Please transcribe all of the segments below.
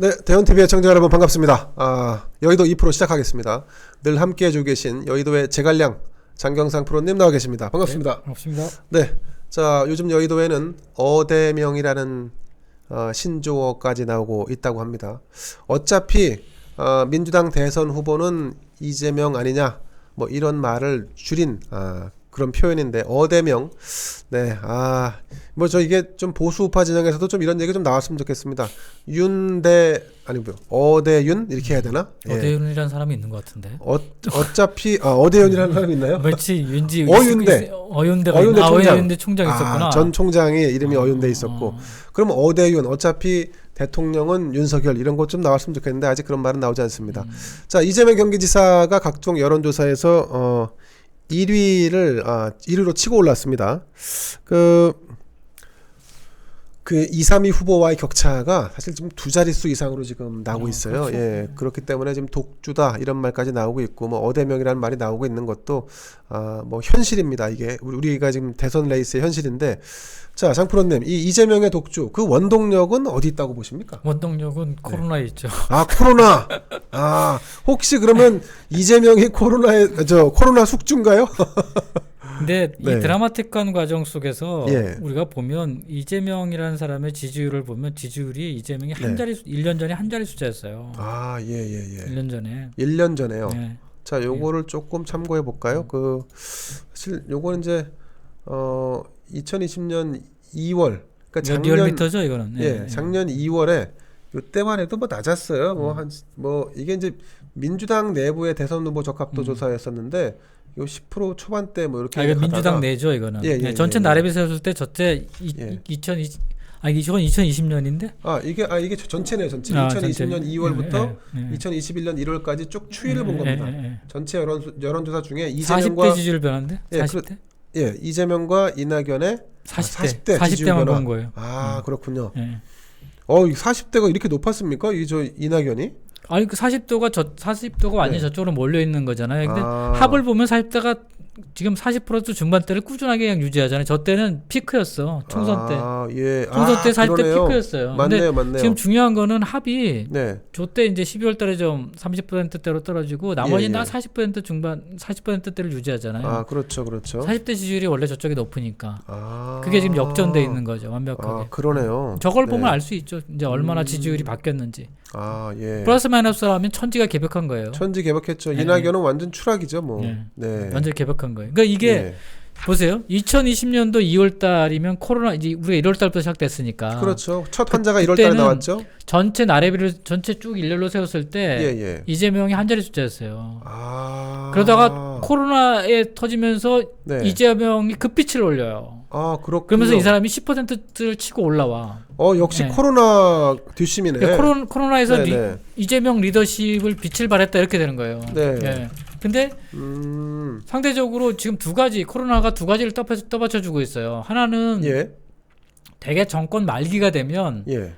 네, 대원TV의 청자 여러분 반갑습니다. 여의도 2프로 시작하겠습니다. 늘 함께 해주고 계신 여의도의 제갈량 장경상 프로님 나와 계십니다. 반갑습니다. 네, 반갑습니다. 네, 자 요즘 여의도에는 어대명이라는 신조어까지 나오고 있다고 합니다. 어차피 민주당 대선 후보는 이재명 아니냐 뭐 이런 말을 줄인 그런 표현인데 어대명. 네, 뭐 저 이게 좀 보수 우파 진영에서도 좀 이런 얘기 좀 나왔으면 좋겠습니다. 윤대 아니고요, 어대윤 이렇게 해야 되나? 어대윤이라는 사람이 있는 것 같은데. 어차피 어대윤이라는 사람이 있나요? 마치 윤지 어윤대 어윤대 총장 있었구나. 전 총장이 이름이 어윤대 있었고. 그럼 어대윤 어차피 대통령은 윤석열 이런 것 좀 나왔으면 좋겠는데 아직 그런 말은 나오지 않습니다. 자, 이재명 경기지사가 각종 여론조사에서 1위로 치고 올랐습니다. 그 2, 3위 후보와의 격차가 사실 지금 두 자릿수 이상으로 지금 나오고 있어요. 그렇죠. 예, 그렇기 때문에 지금 독주다 이런 말까지 나오고 있고, 뭐 어대명이라는 말이 나오고 있는 것도 뭐 현실입니다. 이게 우리가 지금 대선 레이스의 현실인데, 자, 장프로님, 이 이재명의 독주 그 원동력은 어디 있다고 보십니까? 원동력은 코로나에 있죠. 코로나. 혹시 그러면 이재명이 코로나 숙주인가요? 근데 네. 이 드라마틱한 과정 속에서 예. 우리가 보면 이재명이라는 사람의 지지율을 보면 지지율이 이재명이 네. 1년 전에 한 자리 숫자였어요. 예. 1년 전에. 1년 전에요. 네. 자, 요거를 조금 참고해 볼까요? 사실 요거는 이제 2020년 2월, 그러니까 작년 리얼미터죠, 이거는. 예, 작년 2월에 요때만 해도 뭐 낮았어요. 이게 이제 민주당 내부의 대선 후보 적합도 조사였었는데 요 10% 초반대 뭐 이렇게 이거 민주당 내죠, 이거는. 예, 전체 예. 나래비 세웠을 때 저때 예. 2020년인데? 이게 전체네요, 전체. 전체. 2020년 2월부터 예. 2021년 1월까지 쭉 추이를 본 겁니다. 전체 여론조사 중에 40대 지지율 변화인데? 40대? 이재명과 이낙연의 40대 지지율 40대만 변화. 본 거예요. 그렇군요. 예. 40대가 이렇게 높았습니까? 이낙연이? 아니 그 40도가 완전히 네. 저쪽으로 몰려 있는 거잖아요. 근데 합을 보면 40대가 지금 40% 중반대를 꾸준하게 그냥 유지하잖아요. 저 때는 피크였어. 총선 때. 예. 총선 때 40대 그러네요. 피크였어요. 맞네요. 지금 중요한 거는 합이 네. 저때 이제 12월 달에 좀 30%대로 떨어지고 나머지는 다 40% 중반, 40%대를 유지하잖아요. 그렇죠. 40대 지지율이 원래 저쪽이 높으니까. 그게 지금 역전돼 있는 거죠. 완벽하게. 그러네요. 저걸 보면 알 수 있죠. 이제 얼마나 지지율이 바뀌었는지. 예. 플러스 마이너스 하면 천지가 개벽한 거예요. 천지 개벽했죠. 네. 이낙연은 완전 추락이죠, 뭐. 네. 네. 완전 개벽한 거예요. 그러니까 이게 예. 보세요. 2020년도 2월 달이면 코로나 이제 우리가 1월 달부터 시작됐으니까. 그렇죠. 첫 환자가 1월 달에 나왔죠. 전체 나래비를 전체 쭉 일렬로 세웠을 때 예. 이재명이 한 자리 숫자였어요. 그러다가 코로나에 터지면서 네. 이재명이 급빛을 올려요. 그렇군요. 그러면서 이 사람이 10%를 치고 올라와. 역시 네. 코로나 뒷심이네. 코로나에서 네. 이재명 리더십을 빛을 발했다 이렇게 되는 거예요. 네. 예. 근데 상대적으로 지금 코로나가 두 가지를 떠받쳐주고 있어요. 하나는 예. 대개 정권 말기가 되면 예.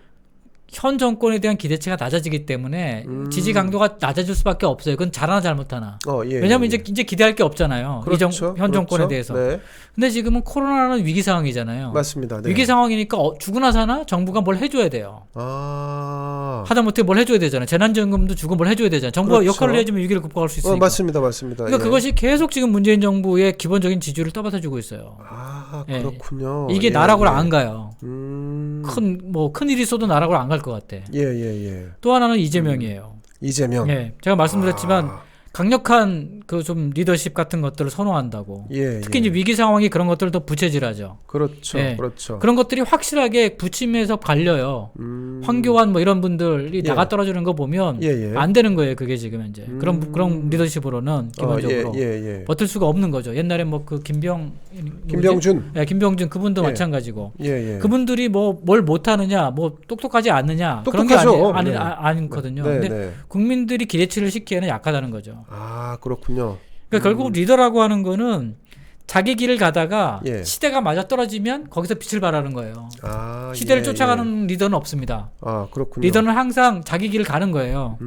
현 정권에 대한 기대치가 낮아지기 때문에 지지 강도가 낮아질 수밖에 없어요. 그건 잘하나 잘못하나. 예. 왜냐하면 이제 기대할 게 없잖아요. 그렇죠. 현 정권에 대해서. 네. 근데 지금은 코로나는 위기 상황이잖아요. 맞습니다. 네. 위기 상황이니까 죽으나 사나 정부가 뭘 해줘야 돼요. 하다못해 뭘 해줘야 되잖아요. 재난지원금도 주고 뭘 해줘야 되잖아요. 정부가 그렇죠. 역할을 해주면 위기를 극복할 수 있으니까. 맞습니다. 그러니까 예. 그것이 계속 지금 문재인 정부의 기본적인 지지율을 떠받쳐주고 있어요. 그렇군요. 이게 나락으로 안 가요. 큰 일이 있어도 나락으로 안 갈 것 같아. 예. 또 하나는 이재명이에요. 이재명. 예, 제가 말씀드렸지만 강력한 그 좀 리더십 같은 것들을 선호한다고. 특히 이제 위기 상황이 그런 것들을 더 부채질하죠. 그렇죠. 예. 그렇죠. 그런 것들이 확실하게 부침에서 갈려요. 황교안 뭐 이런 분들이 나가 떨어지는 거 보면 안 되는 거예요. 그게 지금 이제 그런 리더십으로는 기본적으로 버틸 수가 없는 거죠. 옛날에 뭐 그 김병준. 예, 김병준 그분도 마찬가지고. 예. 그분들이 뭐 뭘 못하느냐, 뭐 똑똑하지 않느냐 그런 게 아니거든요. 근데 국민들이 기대치를 시키에는 약하다는 거죠. 그렇군요. 그러니까 결국 리더라고 하는 거는 자기 길을 가다가 예. 시대가 맞아 떨어지면 거기서 빛을 발하는 거예요. 아, 시대를 예, 쫓아가는 리더는 없습니다. 아, 그렇군요. 리더는 항상 자기 길을 가는 거예요.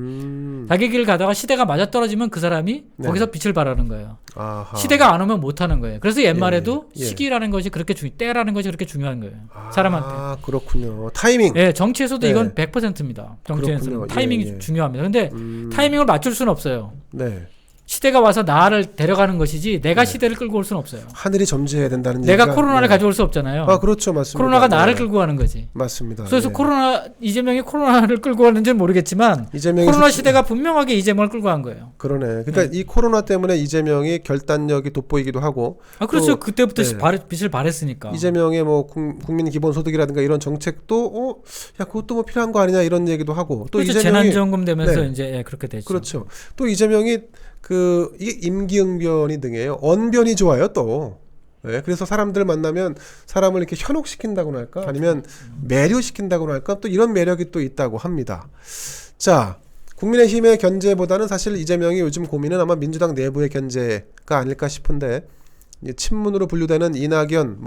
자기 길을 가다가 시대가 맞아 떨어지면 그 사람이 네. 거기서 빛을 발하는 거예요. 아하. 시대가 안 오면 못 하는 거예요. 그래서 옛말에도 예. 시기라는 것이 그렇게 때라는 것이 그렇게 중요한 거예요. 사람한테. 아, 그렇군요. 타이밍. 예, 정치에서도 네. 이건 100%입니다. 정치에서는 그렇군요. 타이밍이 예, 예. 중요합니다. 근데 타이밍을 맞출 수는 없어요. 네. 시대가 와서 나를 데려가는 것이지 내가 시대를 끌고 올 수는 없어요. 하늘이 점지해야 된다는 내가 얘기가 코로나를 네. 가져올 수 없잖아요. 아, 그렇죠. 맞습니다. 코로나가 나를 네. 끌고 가는 거지. 맞습니다. 그래서 예. 이재명이 코로나를 끌고 왔는지는 모르겠지만 이재명이 코로나 시대가 분명하게 이재명을 끌고 간 거예요. 그러네. 그러니까 이 코로나 때문에 이재명이 결단력이 돋보이기도 하고. 아, 그렇죠. 또, 그때부터 네. 빛을 발했으니까. 이재명의 뭐 국민 기본소득이라든가 이런 정책도 야 그것도 뭐 필요한 거 아니냐 이런 얘기도 하고 또 그렇죠. 이재명이 재난지원금 되면서 네. 이제 그렇게 됐죠. 그렇죠. 또 이재명이 이게 임기응변이 등이에요. 언변이 좋아요 또. 네, 그래서 사람들 만나면 사람을 이렇게 현혹시킨다고나 할까 아니면 매료시킨다고나 할까 또 이런 매력이 또 있다고 합니다. 자, 국민의힘의 견제보다는 사실 이재명이 요즘 고민은 아마 민주당 내부의 견제가 아닐까 싶은데 친문으로 분류되는 이낙연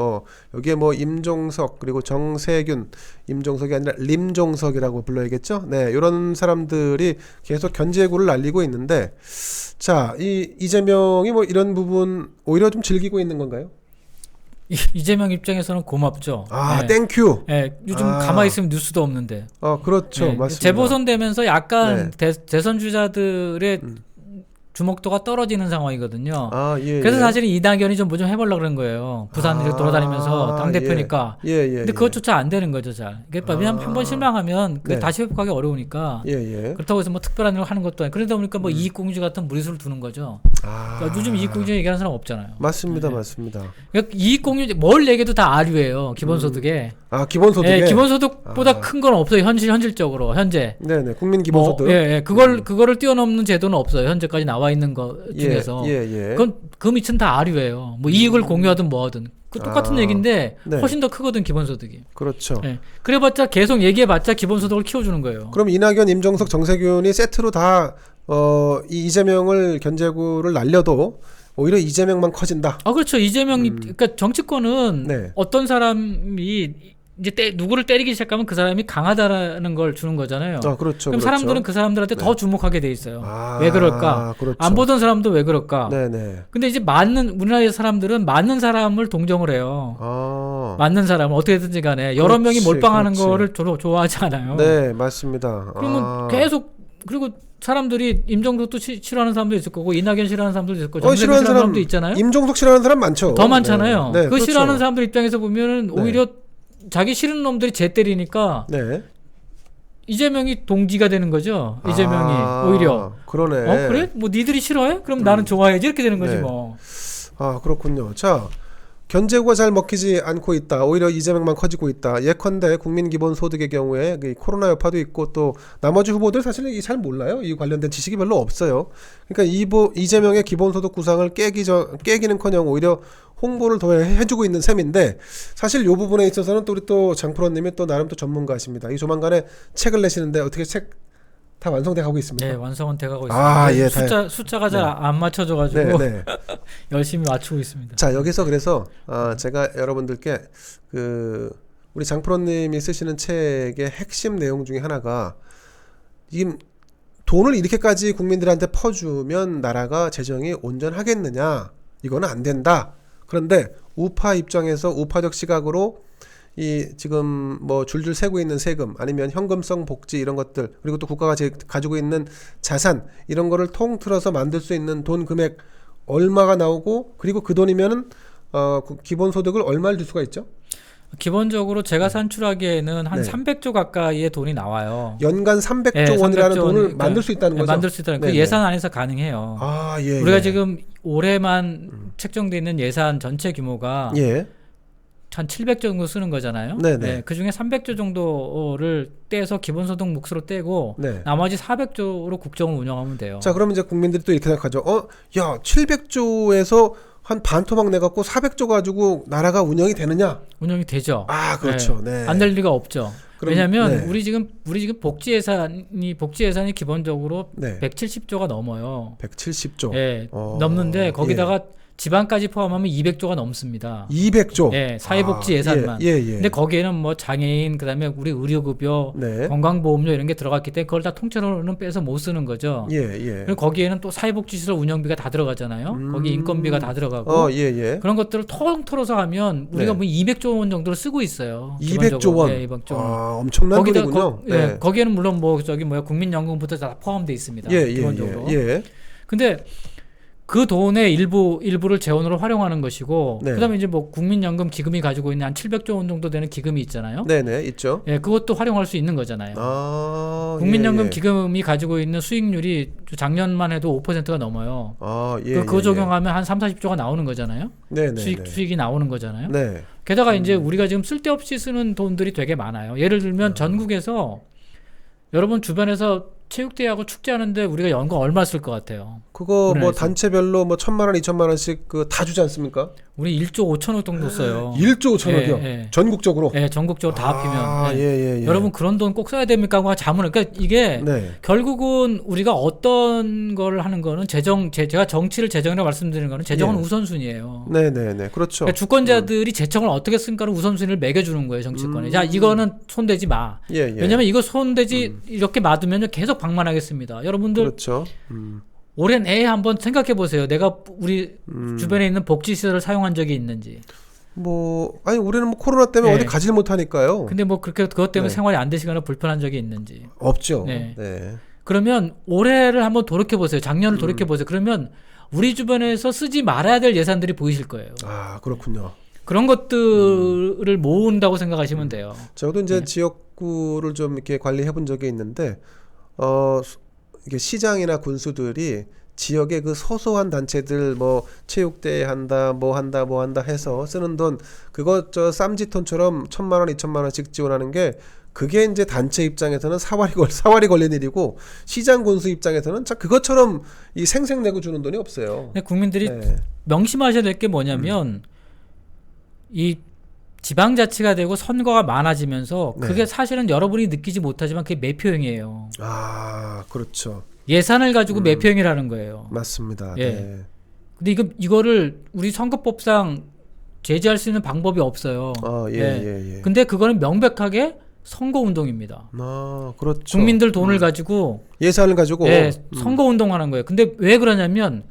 여기에 임종석 그리고 정세균 임종석이 아니라 림종석이라고 불러야겠죠. 네, 이런 사람들이 계속 견제구를 날리고 있는데 자, 이재명이 이런 부분 오히려 좀 즐기고 있는 건가요? 이재명 입장에서는 고맙죠. 아, 네. 땡큐. 네, 요즘 가만히 있으면 뉴스도 없는데. 그렇죠. 네. 맞습니다. 재보선 되면서 약간 네. 대선 주자들의 주목도가 떨어지는 상황이거든요. 아, 예. 그래서 예. 사실은 이낙연이 좀 뭐 좀 해보려고 그런 거예요. 부산 이렇게 돌아다니면서 당대표니까. 예. 근데 그것조차 안 되는 거죠, 잘. 그러니까 왜냐면 한 번 실망하면 그게 네. 다시 회복하기 어려우니까. 예. 그렇다고 해서 특별한 일을 하는 것도 아니고. 그러다 보니까 이익공유 같은 무리수를 두는 거죠. 그러니까 요즘 이익공유 얘기하는 사람 없잖아요. 맞습니다. 네. 맞습니다. 그러니까 이익공유 뭘 얘기해도 다 아류예요. 기본소득에. 아, 기본소득에. 네, 기본소득보다 큰 건 없어요. 현실적으로 현재. 네네. 국민 기본소득. 그거를 뛰어넘는 제도는 없어요. 현재까지 나와 있는 거 중에서. 예. 그건 그 밑은 다 아류예요. 이익을 공유하든 뭐하든. 그 똑같은 얘기인데 네. 훨씬 더 크거든 기본소득이. 그렇죠. 네. 그래봤자 계속 얘기해봤자 기본소득을 키워주는 거예요. 그럼 이낙연, 임종석, 정세균이 세트로 다 이 이재명을 견제구를 날려도 오히려 이재명만 커진다. 아, 그렇죠. 이재명이 그러니까 정치권은 네. 어떤 사람이 이제 누구를 때리기 시작하면 그 사람이 강하다라는 걸 주는 거잖아요. 아, 그렇죠. 그럼 그렇죠. 사람들은 그 사람들한테 더 주목하게 돼 있어요. 왜 그럴까? 그렇죠. 안 보던 사람도 왜 그럴까? 네네. 근데 이제 우리나라의 사람들은 맞는 사람을 동정을 해요. 맞는 사람을 어떻게든지 간에 여러 명이 몰빵하는 거를 좋아하지 않아요. 네, 맞습니다. 그러면 계속 그리고 사람들이 임종석도 싫어하는 사람도 있을 거고 이낙연 싫어하는 사람도 있을 거고 정세균 싫어하는 사람도 있잖아요. 임종석 싫어하는 사람 많죠. 더 많잖아요. 네, 그 그렇죠. 싫어하는 사람들 입장에서 보면은 오히려 자기 싫은 놈들이 쟤 때리니까 네. 이재명이 동지가 되는 거죠. 이재명이 오히려. 그러네. 그래? 니들이 싫어해? 그럼 나는 좋아해야지 이렇게 되는 거지 네. 뭐. 아, 그렇군요. 자, 견제구가 잘 먹히지 않고 있다. 오히려 이재명만 커지고 있다. 예컨대 국민기본소득의 경우에 코로나 여파도 있고 또 나머지 후보들 사실 잘 몰라요. 이 관련된 지식이 별로 없어요. 그러니까 이재명의 기본소득 구상을 깨기는커녕 오히려 홍보를 더 해주고 있는 셈인데 사실 이 부분에 있어서는 또 우리 또 장프로님이 또 나름 또 전문가십니다. 이 조만간에 책을 내시는데 어떻게 책 다 완성돼 가고 있습니다. 네, 완성은 돼가고 있습니다. 아, 예, 숫자가 잘 안 맞춰져가지고 네. 열심히 맞추고 있습니다. 자, 여기서 그래서 제가 여러분들께 우리 장프로님이 쓰시는 책의 핵심 내용 중에 하나가 돈을 이렇게까지 국민들한테 퍼주면 나라가 재정이 온전하겠느냐? 이거는 안 된다. 그런데 우파 입장에서 우파적 시각으로 지금 줄줄 세고 있는 세금 아니면 현금성 복지 이런 것들 그리고 또 국가가 가지고 있는 자산 이런 거를 통틀어서 만들 수 있는 돈 금액 얼마가 나오고 그리고 그 돈이면은 기본소득을 얼마를 줄 수가 있죠? 기본적으로 제가 산출하기에는 한 네. 300조 가까이의 돈이 나와요. 연간 300조 원이라는 돈을 만들 수 있다는 거죠? 만들 수 있다는 그 예산 안에서 가능해요. 아, 예. 우리가 지금 올해만 책정돼 있는 예산 전체 규모가 한 700조 정도 쓰는 거잖아요. 네, 그 중에 300조 정도를 떼서 기본소득 몫으로 떼고 나머지 400조로 국정을 운영하면 돼요. 자, 그러면 이제 국민들이 또 이렇게 생각하죠. 야, 700조에서 한 반토막 내갖고 400조 가지고 나라가 운영이 되느냐? 운영이 되죠. 아, 그렇죠. 네. 안 될 리가 없죠. 왜냐하면 네. 우리 지금 복지 예산이 기본적으로 170조가 넘어요. 170조. 네, 넘는데 거기다가 지방까지 포함하면 200조가 넘습니다. 200조. 예, 사회복지 예산만. 예. 근데 거기에는 뭐 장애인, 그다음에 우리 의료급여, 네. 건강보험료 이런 게 들어갔기 때문에 그걸 다 통째로는 빼서 못 쓰는 거죠. 예. 그리고 거기에는 또 사회복지시설 운영비가 다 들어가잖아요. 거기 인건비가 다 들어가고. 예. 그런 것들을 통 털어서 하면 우리가 네. 뭐 200조 원 정도를 쓰고 있어요. 200조 원. 예, 200조 원. 엄청난 돈이군요. 예, 거기에는 물론 뭐 저기 뭐야 국민연금부터 다 포함되어 있습니다. 기본적으로. 예. 근데 그 돈의 일부를 재원으로 활용하는 것이고, 네. 그다음에 이제 뭐 국민연금 기금이 가지고 있는 한 700조 원 정도 되는 기금이 있잖아요. 네네, 있죠. 예, 그것도 활용할 수 있는 거잖아요. 국민연금 기금이 가지고 있는 수익률이 작년만 해도 5%가 넘어요. 그거 적용하면 한 3, 40조가 나오는 거잖아요. 네네. 수익이 나오는 거잖아요. 네. 게다가 이제 우리가 지금 쓸데없이 쓰는 돈들이 되게 많아요. 예를 들면 전국에서 여러분 주변에서 체육대회하고 축제하는데 우리가 연금 얼마 쓸 것 같아요? 그거 뭐 단체별로 뭐 1,000만 원, 2,000만 원씩 그 다 주지 않습니까? 우리 1조 5천억 정도 써요. 1조 5천억이요? 예. 전국적으로? 예, 전국적으로 다 합히면. 예. 여러분 그런 돈 꼭 써야 됩니까? 하고 자문을. 그러니까 이게 결국은 우리가 어떤 걸 하는 거는 제가 정치를 재정이라고 말씀드리는 거는 재정은 우선순위예요. 네네네. 그렇죠. 그러니까 주권자들이 재정을 어떻게 쓸까를 우선순위를 매겨주는 거예요, 정치권에. 자, 이거는 손대지 마. 왜냐면 이거 손대지 이렇게 놔두면 계속 방만하겠습니다. 여러분들. 그렇죠. 올해는 한번 생각해 보세요. 내가 우리 주변에 있는 복지시설을 사용한 적이 있는지. 아니 올해는 뭐 코로나 때문에 어디 가질 못하니까요. 근데 뭐 그렇게 그것 때문에 생활이 안 되시거나 불편한 적이 있는지. 없죠. 네. 그러면 올해를 한번 돌이켜 보세요. 작년을 돌이켜 보세요. 그러면 우리 주변에서 쓰지 말아야 될 예산들이 보이실 거예요. 그렇군요. 그런 것들을 모은다고 생각하시면 돼요. 저도 이제 지역구를 좀 이렇게 관리해 본 적이 있는데 이게 시장이나 군수들이 지역의 그 소소한 단체들 뭐 체육대회 한다 뭐 한다 해서 쓰는 돈 그거 쌈짓돈처럼 1,000만 원 2,000만 원씩 지원하는 게 그게 이제 단체 입장에서는 사활이 걸린 일이고 시장 군수 입장에서는 그것처럼 이 생색내고 주는 돈이 없어요. 국민들이 명심하셔야 될 게 뭐냐면 이 지방자치가 되고 선거가 많아지면서 그게 사실은 여러분이 느끼지 못하지만 그게 매표형이에요. 그렇죠. 예산을 가지고 매표형이라는 거예요. 맞습니다. 예. 근데 이거를 우리 선거법상 제재할 수 있는 방법이 없어요. 근데 그거는 명백하게 선거운동입니다. 그렇죠. 국민들 돈을 가지고 예산을 가지고 선거운동하는 거예요. 근데 왜 그러냐면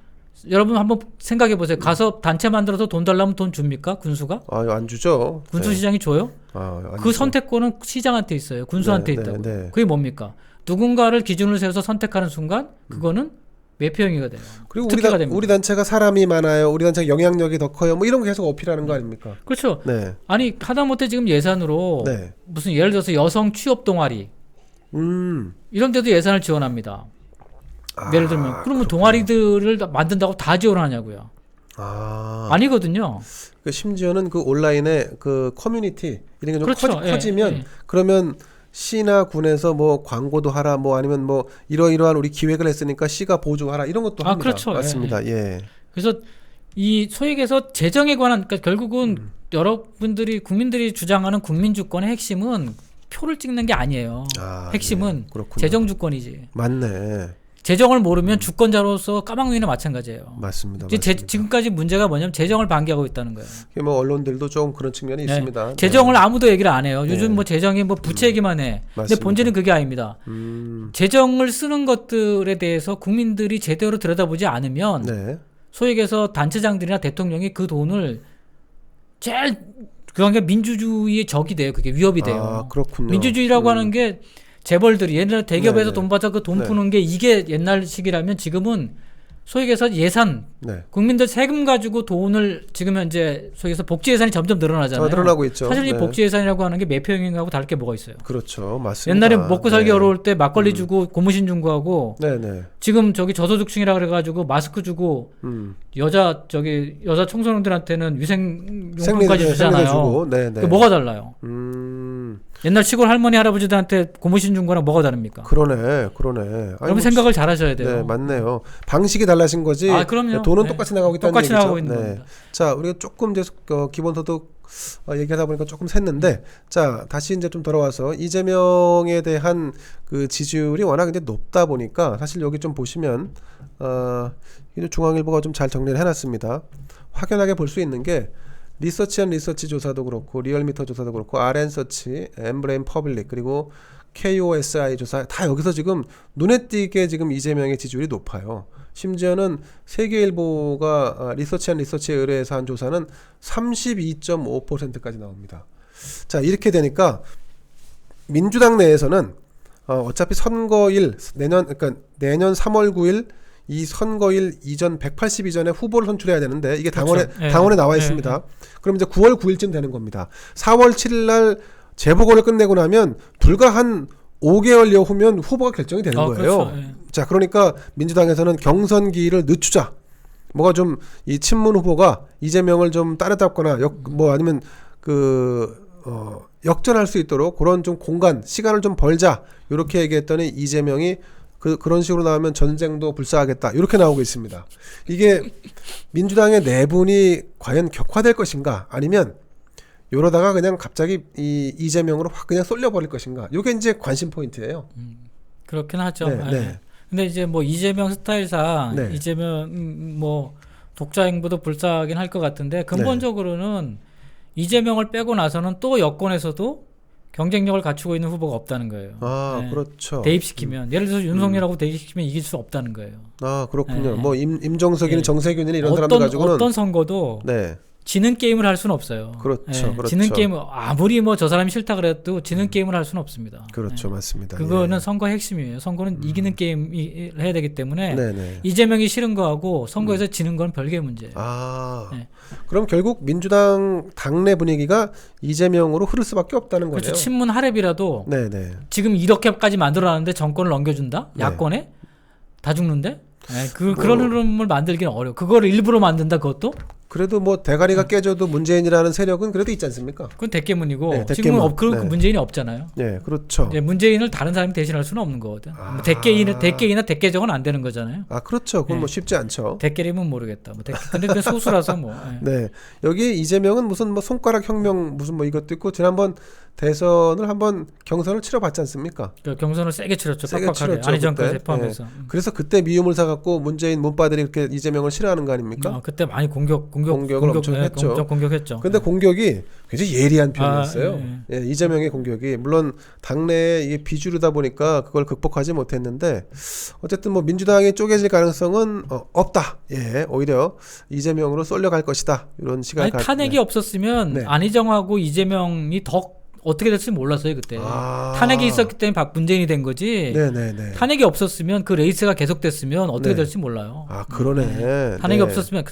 여러분 한번 생각해 보세요. 가서 단체 만들어서 돈 달라면 돈 줍니까? 군수가? 안 주죠. 군수시장이 줘요? 그 선택권은 시장한테 있어요. 군수한테 있다고. 그게 뭡니까? 누군가를 기준으로 세워서 선택하는 순간 그거는 매표형이가 돼요. 그리고 우리 단체가 사람이 많아요. 우리 단체가 영향력이 더 커요. 뭐 이런 거 계속 어필하는 거 아닙니까? 그렇죠. 아니 하다못해 지금 예산으로 무슨 예를 들어서 여성 취업 동아리 이런 데도 예산을 지원합니다. 예를 들면 그러면 동아리들을 만든다고 다 지원하냐고요? 아니거든요. 심지어는 그 온라인에 그 커뮤니티 이런 게 좀 커지면 그러면 시나 군에서 뭐 광고도 하라 뭐 아니면 뭐 이러이러한 우리 기획을 했으니까 시가 보조하라 이런 것도 합니다. 그렇죠. 맞습니다. 그래서 이 소위 얘기해서 재정에 관한 그러니까 결국은 여러분들이 국민들이 주장하는 국민주권의 핵심은 표를 찍는 게 아니에요. 핵심은 재정 주권이지. 맞네. 재정을 모르면 주권자로서 까막눈이나 마찬가지예요. 맞습니다. 지금까지 문제가 뭐냐면 재정을 방기하고 있다는 거예요. 뭐 언론들도 좀 그런 측면이 있습니다. 재정을 아무도 얘기를 안 해요. 요즘 뭐 재정이 뭐 부채 얘기만 해. 근데 본질은 그게 아닙니다. 재정을 쓰는 것들에 대해서 국민들이 제대로 들여다보지 않으면 소위 얘기해서 단체장들이나 대통령이 그 돈을 제일 그런 게 민주주의의 적이 돼요. 그게 위협이 돼요. 그렇군요. 민주주의라고 하는 게 재벌들이 옛날에 대기업에서 돈 받아 그 돈 푸는 게 이게 옛날식이라면 지금은 소위 얘기해서 예산 국민들 세금 가지고 돈을 지금 현재 소위 해서 복지 예산이 점점 늘어나잖아요. 늘어나고 있죠. 사실 이 복지 예산이라고 하는 게 매표형하고 다를 게 뭐가 있어요. 그렇죠. 맞습니다. 옛날에 먹고 살기 어려울 때 막걸리 주고 고무신 준 거하고 지금 저기 저소득층이라 그래가지고 마스크 주고 여자 청소년들한테는 위생용품까지 주잖아요. 그게 뭐가 달라요? 옛날 시골 할머니 할아버지들한테 고무신 준 거랑 뭐가 다릅니까? 그러네. 그러면 생각을 잘 하셔야 돼요. 맞네요. 방식이 달라진 거지. 그럼요. 돈은 똑같이 나가고 있다는 똑같이 얘기죠. 나가고 있는 겁니다. 자, 우리가 조금 이제 기본소득 얘기하다 보니까 조금 샜는데, 자 다시 이제 좀 돌아와서 이재명에 대한 그 지지율이 워낙 이제 높다 보니까 사실 여기 좀 보시면 중앙일보가 좀 잘 정리를 해놨습니다. 확연하게 볼 수 있는 게 리서치앤 리서치 조사도 그렇고 리얼미터 조사도 그렇고 RN서치, 엠브레인 퍼블릭 그리고 KOSI 조사 다 여기서 지금 눈에 띄게 지금 이재명의 지지율이 높아요. 심지어는 세계일보가 리서치앤 리서치에 의뢰해서 한 조사는 32.5%까지 나옵니다. 자 이렇게 되니까 민주당 내에서는 어차피 선거일 그러니까 내년 3월 9일 이 선거일 이전 182전에 후보를 선출해야 되는데 이게 그렇죠. 당원에 나와 있습니다. 그럼 이제 9월 9일쯤 되는 겁니다. 4월 7일 날 재보궐을 끝내고 나면 불과 한 5개월여 후면 후보가 결정이 되는 거예요. 그렇죠. 자, 그러니까 민주당에서는 경선기를 늦추자. 뭐가 좀 이 친문 후보가 이재명을 좀 따라잡거나 아니면 역전할 수 있도록 그런 좀 시간을 좀 벌자. 이렇게 얘기했더니 이재명이 그런 식으로 나오면 전쟁도 불사하겠다. 이렇게 나오고 있습니다. 이게 민주당의 내분이 과연 격화될 것인가? 아니면 이러다가 그냥 갑자기 이재명으로 확 그냥 쏠려버릴 것인가? 이게 이제 관심 포인트예요. 그렇긴 하죠. 네. 근데 이제 뭐 이재명 스타일상 네. 이재명 뭐 독자 행보도 불사하긴 할 것 같은데 근본적으로는 이재명을 빼고 나서는 또 여권에서도 경쟁력을 갖추고 있는 후보가 없다는 거예요. 그렇죠. 대입시키면 예를 들어서 윤석열하고 대입시키면 이길 수 없다는 거예요. 그렇군요. 뭐 임정석이나 정세균이나 이런 사람들 가지고는 어떤 선거도 지는 게임을 할 수는 없어요. 그렇죠. 지는 게임 아무리 뭐 저 사람이 싫다 그래도 지는 게임을 할 수는 없습니다. 그렇죠, 맞습니다. 그거는 선거의 핵심이에요. 선거는 이기는 게임을 해야 되기 때문에 이재명이 싫은 거하고 선거에서 지는 건 별개의 문제예요. 그럼 결국 민주당 당내 분위기가 이재명으로 흐를 수밖에 없다는 거예요. 그렇죠. 친문 하랩이라도 지금 이렇게까지 만들어놨는데 정권을 넘겨준다? 야권에? 다 죽는데? 그런 흐름을 만들기는 어려워. 그거를 일부러 만든다 그것도? 그래도 뭐 대가리가 깨져도 문재인이라는 세력은 그래도 있지 않습니까? 그건 대깨문이고 지금은 문재인이 없잖아요. 네, 그렇죠. 문재인을 다른 사람이 대신할 수는 없는 거거든. 대깨이나 대깨정은 안 되는 거잖아요. 그렇죠. 그건 뭐 쉽지 않죠. 대깨리면 모르겠다. 근데 그 소수라서 뭐. 네, 여기 이재명은 무슨 뭐 손가락 혁명 무슨 뭐 이것도 있고 지난번 대선을 한번 경선을 치러봤지 않습니까? 경선을 세게 치렀죠. 빡빡하게. 안희정까지 포함해서. 그래서 그때 미움을 사갖고 문재인 문바들이 이렇게 이재명을 싫어하는 거 아닙니까? 그때 많이 공격을 엄청 했죠. 엄청 공격했죠. 근데 공격이 굉장히 예리한 표현이었어요. 이재명의 공격이 물론 당내에 이게 비주류다 보니까 그걸 극복하지 못했는데 어쨌든 뭐 민주당이 쪼개질 가능성은 없다. 오히려 이재명으로 쏠려갈 것이다. 이런 시각을 탄핵이 없었으면 안희정하고 이재명이 더 어떻게 됐을지 몰랐어요 그때. 탄핵이 있었기 때문에 문재인이 된 거지. 탄핵이 없었으면 그 레이스가 계속됐으면 어떻게 될지 몰라요. 그러네. 탄핵이 없었으면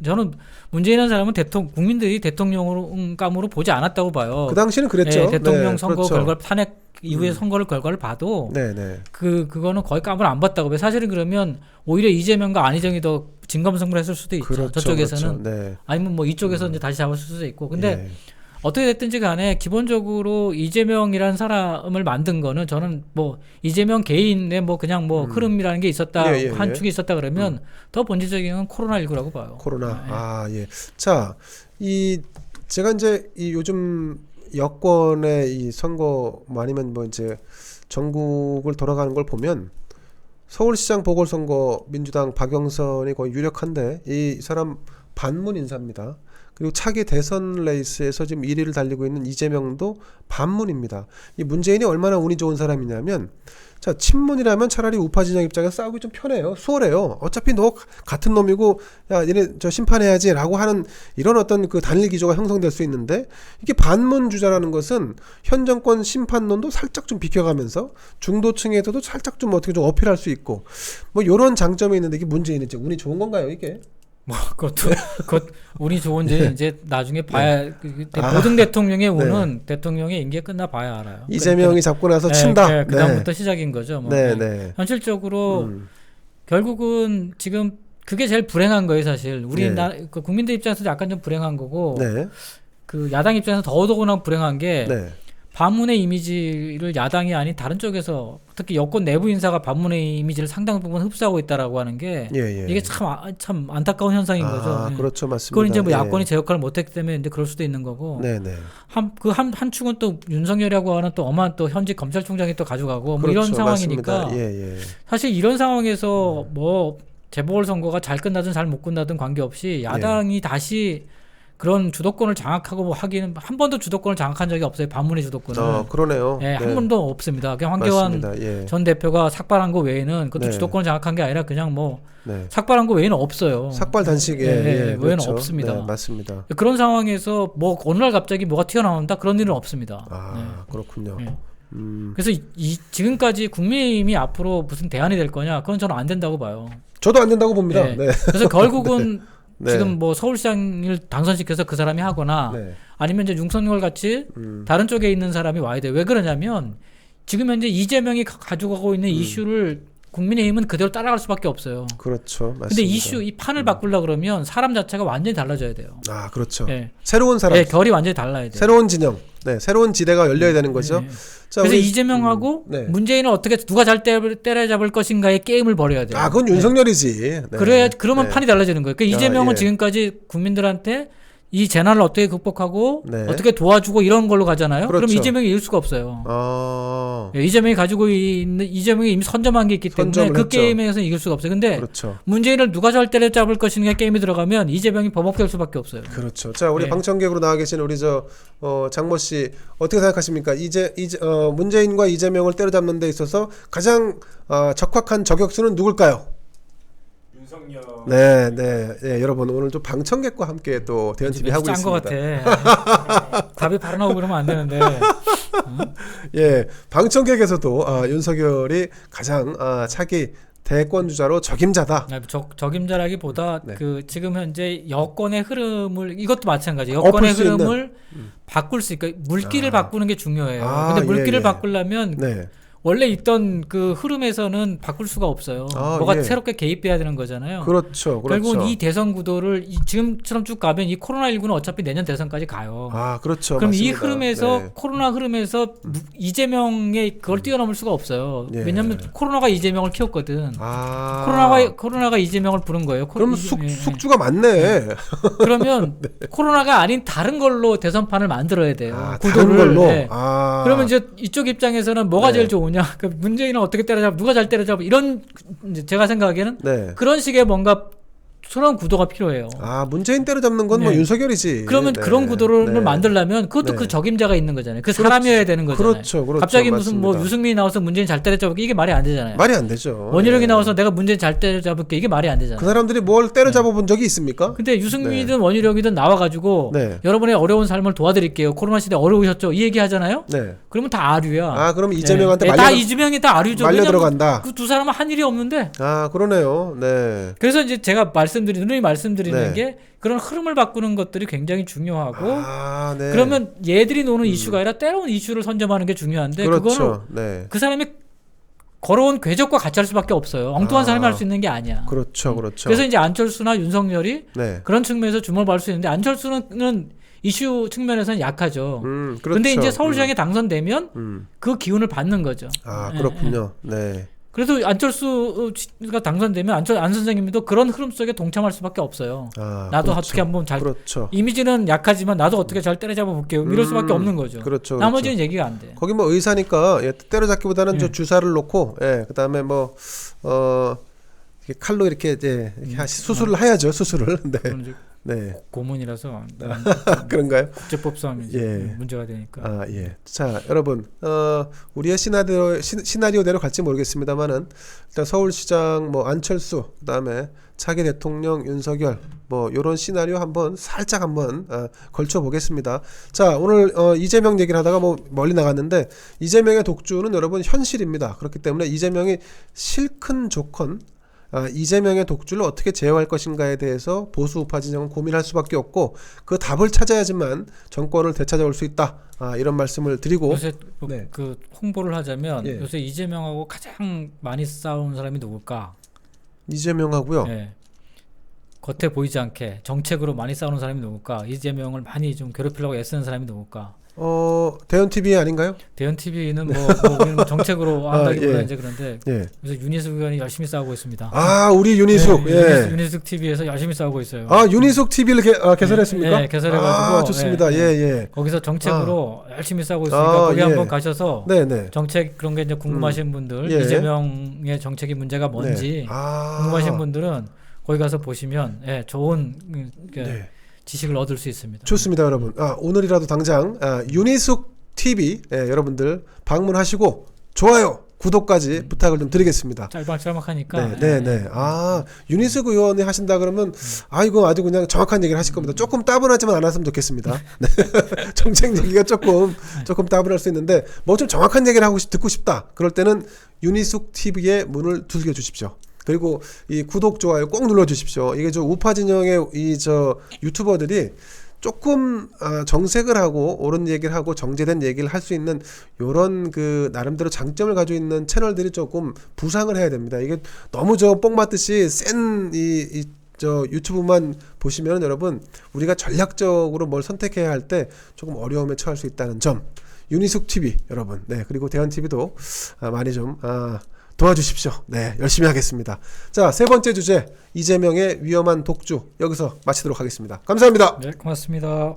저는 문재인이라는 사람은 국민들이 대통령감으로 보지 않았다고 봐요. 그 당시는 그랬죠. 대통령 선거 결과 탄핵 이후의 선거를 결과를 봐도 그거는 거의 깜을 안 봤다고. 사실은 그러면 오히려 이재명과 안희정이 더 진검승부를 했을 수도 있죠. 그렇죠, 저쪽에서는 아니면 뭐 이쪽에서 이제 다시 잡았을 수도 있고. 근데 어떻게 됐든지 간에 기본적으로 이재명이라는 사람을 만든 거는 저는 뭐 이재명 개인의 뭐 그냥 뭐 흐름이라는 게 있었다 한 축이 있었다 그러면 더 본질적인 건 코로나19라고 봐요. 코로나. 자, 제가 이제 이 요즘 여권의 이 선거 아니면 뭐 이제 전국을 돌아가는 걸 보면 서울시장 보궐선거 민주당 박영선이 거의 유력한데 이 사람 반문 인사입니다. 그리고 차기 대선 레이스에서 지금 1위를 달리고 있는 이재명도 반문입니다. 이 문재인이 얼마나 운이 좋은 사람이냐면 자 친문이라면 차라리 우파 진영 입장에서 싸우기 좀 편해요. 수월해요. 어차피 너 같은 놈이고 야 얘네 저 심판해야지 라고 하는 이런 어떤 그 단일 기조가 형성될 수 있는데 이게 반문 주자라는 것은 현 정권 심판론도 살짝 좀 비켜가면서 중도층에서도 살짝 좀 어떻게 좀 어필할 수 있고 뭐 이런 장점이 있는데 이게 문재인이 이제 운이 좋은 건가요 이게? 뭐 그것도 운이 좋은지 이제 나중에 봐야 모든 대통령의 운은 대통령의 임기가 끝나 봐야 알아요. 이재명이 잡고 나서 친다. 그다음부터 시작인 거죠. 뭐. 현실적으로 결국은 지금 그게 제일 불행한 거예요, 사실. 우리 국민들 입장에서 약간 좀 불행한 거고 그 야당 입장에서 더더구나 불행한 게 반문의 이미지를 야당이 아닌 다른 쪽에서 특히 여권 내부 인사가 반문의 이미지를 상당 부분 흡수하고 있다라고 하는 게 이게 참 안타까운 현상인 거죠. 그렇죠, 맞습니다. 그건 이제 뭐 야권이 제 역할을 못했기 때문에 이제 그럴 수도 있는 거고. 네네. 한 축은 또 윤석열이라고 하는 또 엄한 또 현직 검찰총장이 또 가져가고 뭐 이런 상황이니까. 사실 이런 상황에서 뭐 재보궐선거가 잘 끝나든 잘 못 끝나든 관계없이 야당이 다시 그런 주도권을 장악하고 뭐 하기는 한 번도 주도권을 장악한 적이 없어요. 반문의 주도권을. 그러네요. 한 번도 없습니다. 그냥 황교안 전 대표가 삭발한 거 외에는 그것도 주도권을 장악한 게 아니라 그냥 뭐 삭발한 거 외에는 없어요. 삭발 단식 외에는 그렇죠. 없습니다. 맞습니다. 그런 상황에서 뭐 어느 날 갑자기 뭐가 튀어나온다 그런 일은 없습니다. 그렇군요. 그래서 지금까지 국민의힘이 앞으로 무슨 대안이 될 거냐? 그건 저는 안 된다고 봐요. 저도 안 된다고 봅니다. 그래서 결국은 지금 뭐 서울시장을 당선시켜서 그 사람이 하거나 아니면 이제 윤석열 같이 다른 쪽에 있는 사람이 와야 돼. 왜 그러냐면 지금 현재 이재명이 가지고 있는 이슈를 국민의힘은 그대로 따라갈 수밖에 없어요. 그렇죠, 맞습니다. 근데 이 판을 바꾸려 그러면 사람 자체가 완전히 달라져야 돼요. 그렇죠. 새로운 사람, 결이 완전히 달라야 돼요. 새로운 진영, 새로운 지대가 열려야 되는 거죠. 자, 그래서 이재명하고 문재인을 어떻게 누가 잘 때려잡을 것인가의 게임을 벌여야 돼요. 그건 윤석열이지. 그러면 판이 달라지는 거예요. 그러니까 이재명은 지금까지 국민들한테 이 재난을 어떻게 극복하고 어떻게 도와주고 이런 걸로 가잖아요. 그럼 이재명이 이길 수가 없어요. 이재명이 가지고 있는 이재명이 이미 선점한 게 있기 때문에 그 게임에서 이길 수가 없어요. 근데 문재인을 누가 잘 때려잡을 것인가 게임이 들어가면 이재명이 버벅될 수밖에 없어요. 그렇죠. 자, 우리 방청객으로 나와 계신 우리 장모 씨 어떻게 생각하십니까? 문재인과 이재명을 때려잡는 데 있어서 가장 적확한 저격수는 누굴까요? 네, 여러분 오늘 좀 방청객과 함께 또 대현 TV 하고 있습니다. 것 같아. 답이 바로 나오고 그러면 안 되는데. 방청객에서도 윤석열이 가장 차기 대권 주자로 적임자다. 적임자라기보다 그 지금 현재 여권의 흐름을 이것도 마찬가지예요. 여권의 흐름을 바꿀 수 있고 물기를 바꾸는 게 중요해요. 근데 물기를 바꾸려면 원래 있던 그 흐름에서는 바꿀 수가 없어요. 뭐가 새롭게 개입돼야 되는 거잖아요. 그렇죠. 결국은 이 대선 구도를 지금처럼 쭉 가면 이 코로나19는 어차피 내년 대선까지 가요. 그렇죠. 그럼 맞습니다. 이 흐름에서 코로나 흐름에서 이재명의 그걸 뛰어넘을 수가 없어요. 왜냐하면 코로나가 이재명을 키웠거든. 코로나가 이재명을 부른 거예요. 그럼 숙주가 많네. 그러면 코로나가 아닌 다른 걸로 대선판을 만들어야 돼요. 다른 구도를. 걸로. 그러면 이제 이쪽 입장에서는 뭐가 제일 좋으냐? 그 문재인은 어떻게 때려잡고 누가 잘 때려잡고 이런 제가 생각하기에는 그런 식의 뭔가 새로운 구도가 필요해요. 문재인 때려잡는 건 뭐 윤석열이지. 그러면 그런 구도를 만들려면 그것도 그 적임자가 있는 거잖아요. 그 사람이어야 되는 거잖아요. 그렇죠. 갑자기 맞습니다. 무슨 뭐 유승민이 나와서 문재인 잘 때려잡을게 이게 말이 안 되잖아요. 말이 안 되죠. 원희룡이 나와서 내가 문재인 잘 때려잡을게 이게 말이 안 되잖아요. 그 사람들이 뭘 때려잡아 본 적이 있습니까? 근데 유승민이든 원희룡이든 나와가지고 여러분의 어려운 삶을 도와드릴게요. 코로나 시대 어려우셨죠? 이 얘기 하잖아요. 그러면 다 아류야. 그럼 이재명한테 이재명이 다 아류죠. 말려 들어간다. 그 두 사람은 한 일이 없는데. 그러네요. 그래서 이제 제가 누누이 말씀드리는 게 그런 흐름을 바꾸는 것들이 굉장히 중요하고 그러면 얘들이 노는 이슈가 아니라 때로운 이슈를 선점하는 게 중요한데 그거는 그 사람이 걸어온 궤적과 같이 할 수밖에 없어요. 엉뚱한 사람이 할 수 있는 게 아니야. 그렇죠. 그래서 이제 안철수나 윤석열이 그런 측면에서 주목을 받을 수 있는데 안철수는 이슈 측면에서는 약하죠. 그런데 이제 서울시장에 당선되면 그 기운을 받는 거죠. 그렇군요. 그래서 안철수가 당선되면 안 선생님도 그런 흐름 속에 동참할 수밖에 없어요. 나도 어떻게 한번 잘 이미지는 약하지만 나도 어떻게 잘 때려잡아 볼게요. 이럴 수밖에 없는 거죠. 나머지는 얘기가 안 돼. 거기 뭐 의사니까 때려잡기보다는 주사를 놓고 그다음에 뭐 칼로 이렇게 수술을 해야죠. 수술을. 고문이라서 그런가요? 국제법상 문제가 되니까. 자, 여러분, 우리의 시나리오대로 갈지 모르겠습니다만은 일단 서울시장 안철수, 그다음에 차기 대통령 윤석열 요런 시나리오 살짝 한번 걸쳐 보겠습니다. 자, 오늘 이재명 얘기를 하다가 멀리 나갔는데 이재명의 독주는 여러분 현실입니다. 그렇기 때문에 이재명이 실큰 조건 이재명의 독주를 어떻게 제어할 것인가에 대해서 보수 우파 진영은 고민할 수밖에 없고 그 답을 찾아야지만 정권을 되찾아올 수 있다. 이런 말씀을 드리고 요새 그 홍보를 하자면 요새 이재명하고 가장 많이 싸운 사람이 누굴까? 이재명하고요. 겉에 보이지 않게 정책으로 많이 싸우는 사람이 누굴까? 이재명을 많이 좀 괴롭히려고 애쓰는 사람이 누굴까? 대현 TV 아닌가요? 대현 TV는 우리는 정책으로 한다기보다 예. 이제 그런데 예. 그래서 윤희숙 의원이 열심히 싸우고 있습니다. 아, 우리 윤희숙. 네, 예. 윤희숙 TV에서 열심히 싸우고 있어요. 아, 윤희숙 TV를 개설했습니까? 네, 개설해가지고. 아, 좋습니다. 예, 예. 거기서 정책으로 열심히 싸우고 있으니까 거기 예. 한번 가셔서 네네. 정책 그런 게 이제 궁금하신 분들, 예. 이재명의 정책이 문제가 뭔지 네. 궁금하신 분들은 거기 가서 보시면 좋은 네. 지식을 얻을 수 있습니다. 좋습니다, 여러분. 오늘이라도 당장 윤희숙 TV 여러분들 방문하시고 좋아요, 구독까지 부탁을 좀 드리겠습니다. 짤막짤막하니까. 네. 윤희숙 의원이 하신다 그러면 이거 아주 그냥 정확한 얘기를 하실 겁니다. 조금 따분하지만 않았으면 좋겠습니다. 네. 정책 얘기가 조금 따분할 수 있는데 뭐 좀 정확한 얘기를 듣고 싶다. 그럴 때는 윤희숙 TV의 문을 두들겨 주십시오. 그리고 이 구독 좋아요 꼭 눌러 주십시오. 이게 우파 진영의 유튜버들이 조금 정색을 하고 옳은 얘기를 하고 정제된 얘기를 할 수 있는 요런 그 나름대로 장점을 가지고 있는 채널들이 조금 부상을 해야 됩니다. 이게 너무 뽕 맞듯이 센 유튜브만 보시면 여러분 우리가 전략적으로 뭘 선택해야 할 때 조금 어려움에 처할 수 있다는 점. 윤희숙 TV 여러분, 네, 그리고 대현 TV도 많이 좀 도와주십시오. 네, 열심히 하겠습니다. 자, 세 번째 주제, 이재명의 위험한 독주, 여기서 마치도록 하겠습니다. 감사합니다. 네, 고맙습니다.